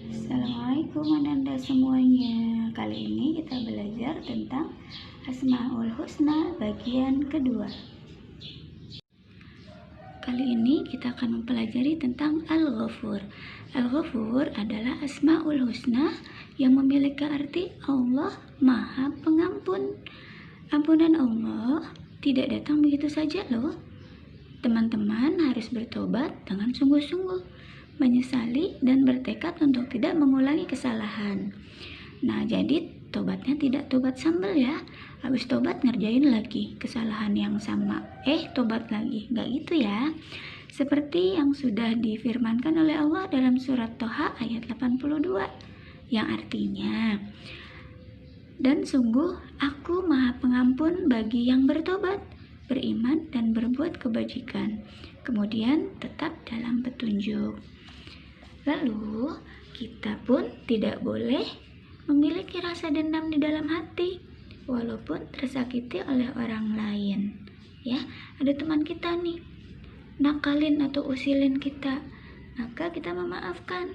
Assalamualaikum Anda semuanya. Kali ini kita belajar tentang Asmaul Husna bagian kedua. Kali ini kita akan mempelajari tentang Al-Ghafur. Al-Ghafur adalah Asmaul Husna yang memiliki arti Allah Maha Pengampun. Ampunan Allah tidak datang begitu saja loh. Teman-teman harus bertobat dengan sungguh-sungguh, menyesali dan bertekad untuk tidak mengulangi kesalahan. Nah, jadi tobatnya tidak tobat sambal ya. Habis tobat ngerjain lagi kesalahan yang sama. Tobat lagi. Nggak gitu ya. Seperti yang sudah difirmankan oleh Allah dalam surat Toha ayat 82 yang artinya, dan sungguh aku Maha Pengampun bagi yang bertobat, beriman dan berbuat kebajikan, kemudian tetap dalam petunjuk. Lalu kita pun tidak boleh memiliki rasa dendam di dalam hati walaupun tersakiti oleh orang lain. Ya, ada teman kita nih nakalin atau usilin kita, maka kita memaafkan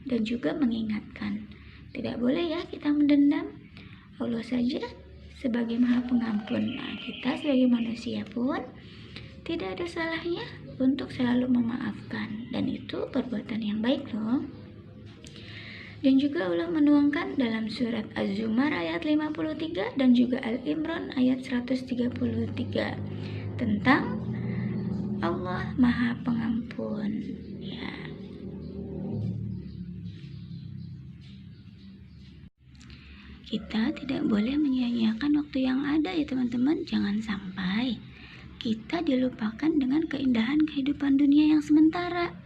dan juga mengingatkan. Tidak boleh ya kita mendendam. Allah saja sebagai Maha Pengampun. Nah, kita sebagai manusia pun tidak ada salahnya untuk selalu memaafkan, dan itu perbuatan yang baik loh. Dan juga Allah menuangkan dalam surat Az-Zumar ayat 53 dan juga Al-Imran ayat 133 tentang Allah Maha Pengampun. Ya. Kita tidak boleh menyia-nyiakan waktu yang ada ya teman-teman. Jangan sampai kita dilupakan dengan keindahan kehidupan dunia yang sementara.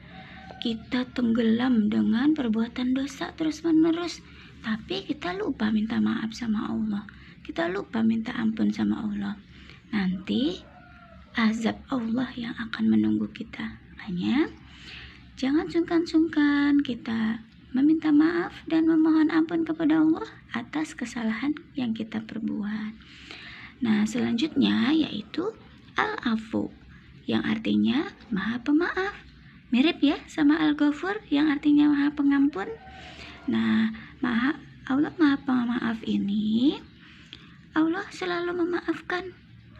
Kita tenggelam dengan perbuatan dosa terus-menerus, tapi kita lupa minta maaf sama Allah. Kita lupa minta ampun sama Allah. Nanti azab Allah yang akan menunggu kita. Makanya jangan sungkan-sungkan kita meminta maaf dan memohon ampun kepada Allah atas kesalahan yang kita perbuat. Nah, selanjutnya yaitu Al-Afu yang artinya Maha Pemaaf. Mirip ya sama Al-Ghafur yang artinya Maha Pengampun. Nah, Allah Maha Pemaaf ini, Allah selalu memaafkan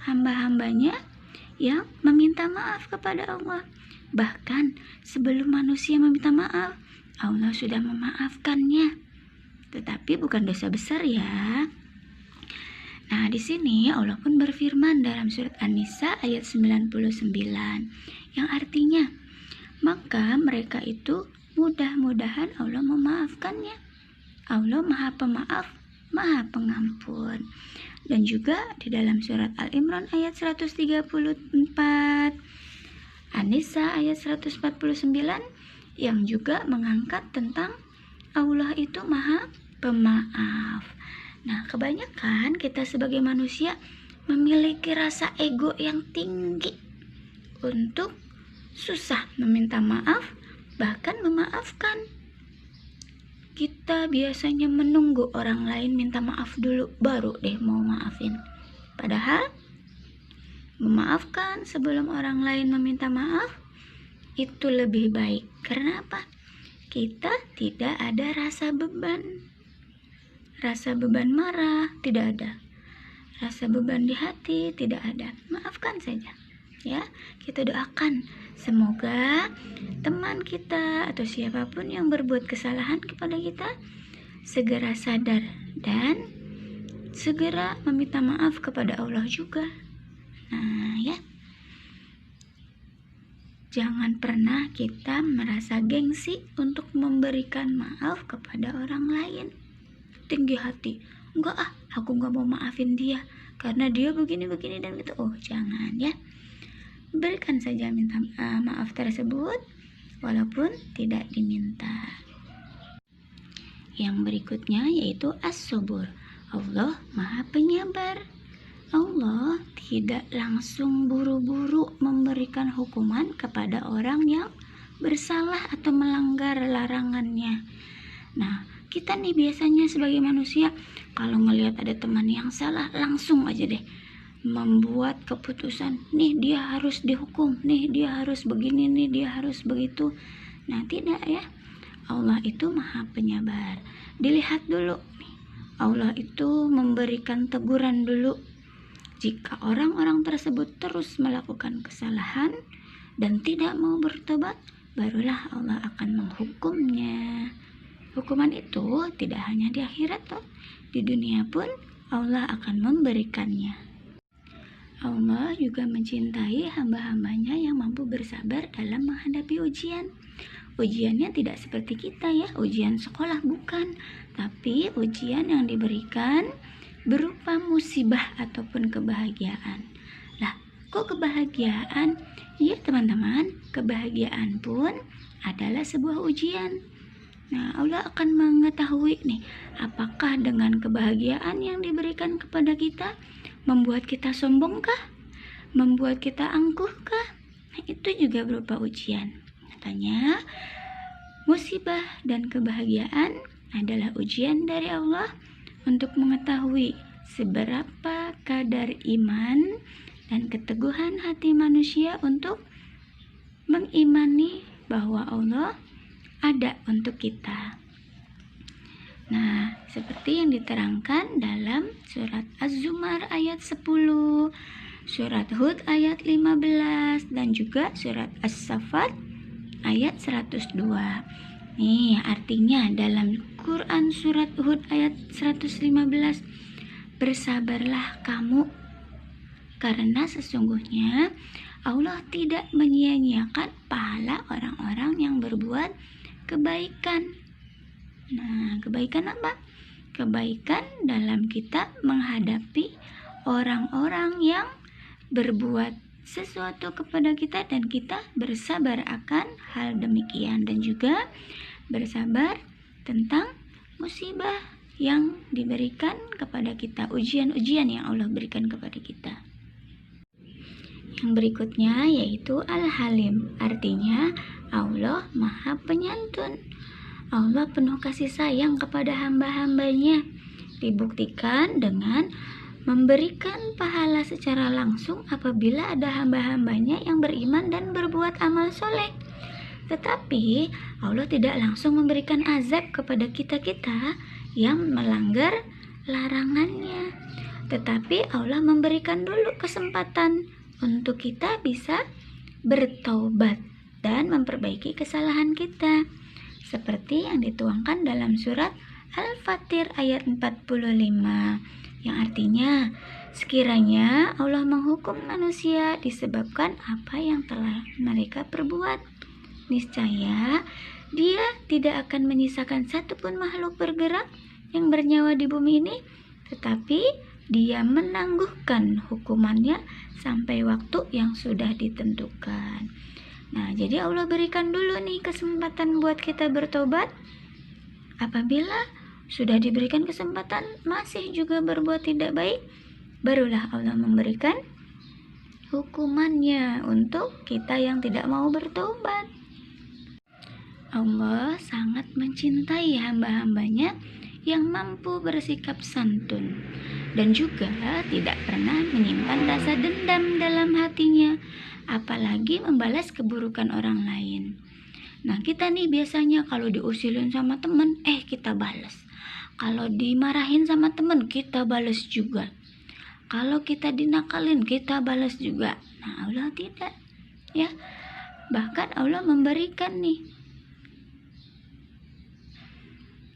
hamba-hambanya yang meminta maaf kepada Allah. Bahkan sebelum manusia meminta maaf, Allah sudah memaafkannya. Tetapi bukan dosa besar ya. Nah, di sini Allah pun berfirman dalam surat An-Nisa ayat 99 yang artinya, maka mereka itu mudah-mudahan Allah memaafkannya. Allah Maha Pemaaf, Maha Pengampun. Dan juga di dalam surat Al-Imran ayat 134, An-Nisa ayat 149 yang juga mengangkat tentang Allah itu Maha Pemaaf. Nah, kebanyakan kita sebagai manusia memiliki rasa ego yang tinggi untuk susah meminta maaf, bahkan memaafkan. Kita biasanya menunggu orang lain minta maaf dulu, baru deh mau maafin. Padahal memaafkan sebelum orang lain meminta maaf itu lebih baik. Karena apa? Kita tidak ada rasa beban. Rasa beban marah tidak ada. Rasa beban di hati tidak ada. Maafkan saja. Ya, kita doakan semoga teman kita atau siapapun yang berbuat kesalahan kepada kita segera sadar dan segera meminta maaf kepada Allah juga. Nah, ya. Jangan pernah kita merasa gengsi untuk memberikan maaf kepada orang lain. Tinggi hati. Enggak aku enggak mau maafin dia karena dia begini-begini dan gitu. Jangan ya. Berikan saja minta maaf tersebut walaupun tidak diminta. Yang berikutnya yaitu As-Subur. Allah Maha Penyabar. Allah tidak langsung buru-buru memberikan hukuman kepada orang yang bersalah atau melanggar larangannya. Nah, kita nih biasanya sebagai manusia kalau ngelihat ada teman yang salah langsung aja deh membuat keputusan, nih dia harus dihukum, nih dia harus begini, nih dia harus begitu. Nah, tidak ya. Allah itu Maha Penyabar. Dilihat dulu nih, Allah itu memberikan teguran dulu. Jika orang-orang tersebut terus melakukan kesalahan dan tidak mau bertobat, barulah Allah akan menghukumnya. Hukuman itu tidak hanya di akhirat toh, di dunia pun Allah akan memberikannya. Allah juga mencintai hamba-hambanya yang mampu bersabar dalam menghadapi ujian. Ujiannya tidak seperti kita ya, ujian sekolah bukan, tapi ujian yang diberikan berupa musibah ataupun kebahagiaan. Lah, kok kebahagiaan? Ya teman-teman, kebahagiaan pun adalah sebuah ujian. Nah, Allah akan mengetahui nih, apakah dengan kebahagiaan yang diberikan kepada kita membuat kita sombongkah? Membuat kita angkuhkah? Nah, itu juga berupa ujian. Makanya, musibah dan kebahagiaan adalah ujian dari Allah untuk mengetahui seberapa kadar iman dan keteguhan hati manusia untuk mengimani bahwa Allah ada untuk kita. Nah, seperti yang diterangkan dalam surat Az-Zumar ayat 10, surat Hud ayat 15, dan juga surat As-Saffat ayat 102. Nih, artinya dalam Quran surat Hud ayat 115, bersabarlah kamu, karena sesungguhnya Allah tidak menyia-nyiakan pahala orang-orang yang berbuat kebaikan. Nah, kebaikan apa? Kebaikan dalam kita menghadapi orang-orang yang berbuat sesuatu kepada kita dan kita bersabar akan hal demikian, dan juga bersabar tentang musibah yang diberikan kepada kita, ujian-ujian yang Allah berikan kepada kita. Yang berikutnya yaitu Al-Halim, artinya Allah Maha Penyantun. Allah penuh kasih sayang kepada hamba-hambanya, dibuktikan dengan memberikan pahala secara langsung apabila ada hamba-hambanya yang beriman dan berbuat amal soleh. Tetapi Allah tidak langsung memberikan azab kepada kita-kita yang melanggar larangannya. Tetapi Allah memberikan dulu kesempatan untuk kita bisa bertaubat dan memperbaiki kesalahan kita, seperti yang dituangkan dalam surat Al-Fatir ayat 45, yang artinya sekiranya Allah menghukum manusia disebabkan apa yang telah mereka perbuat, niscaya Dia tidak akan menyisakan satupun makhluk bergerak yang bernyawa di bumi ini, tetapi Dia menangguhkan hukumannya sampai waktu yang sudah ditentukan. Nah, jadi Allah berikan dulu nih kesempatan buat kita bertobat. Apabila sudah diberikan kesempatan masih juga berbuat tidak baik, barulah Allah memberikan hukumannya untuk kita yang tidak mau bertobat. Allah sangat mencintai hamba-hambanya yang mampu bersikap santun dan juga tidak pernah menyimpan rasa dendam dalam hatinya, apalagi membalas keburukan orang lain. Nah, kita nih biasanya kalau diusilin sama temen, kita balas. Kalau dimarahin sama temen, kita balas juga. Kalau kita dinakalin, kita balas juga. Nah, Allah tidak, ya. Bahkan Allah memberikan nih,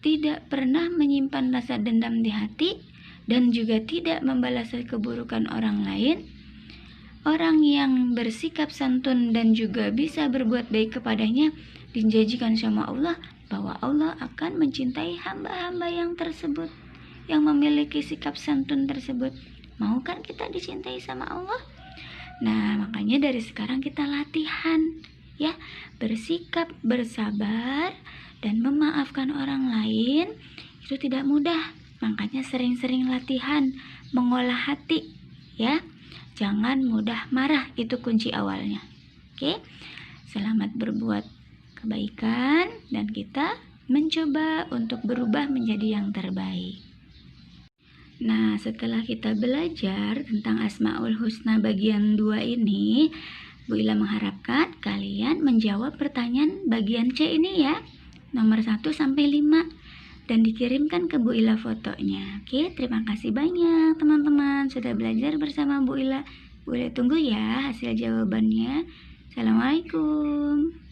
tidak pernah menyimpan rasa dendam di hati dan juga tidak membalas keburukan orang lain. Orang yang bersikap santun dan juga bisa berbuat baik kepadanya dijanjikan sama Allah bahwa Allah akan mencintai hamba-hamba yang tersebut, yang memiliki sikap santun tersebut. Mau kan kita dicintai sama Allah? Nah, makanya dari sekarang kita latihan, ya, bersikap bersabar dan memaafkan orang lain. Itu tidak mudah, makanya sering-sering latihan mengolah hati, ya. Jangan mudah marah, itu kunci awalnya. Oke, selamat berbuat kebaikan dan kita mencoba untuk berubah menjadi yang terbaik. Nah, setelah kita belajar tentang Asmaul Husna bagian 2 ini, Bu Ila mengharapkan kalian menjawab pertanyaan bagian C ini ya. nomor 1 sampai 5 dan dikirimkan ke Bu Ila fotonya. Oke, terima kasih banyak teman-teman sudah belajar bersama Bu Ila. Bu Ila tunggu ya hasil jawabannya. Assalamualaikum.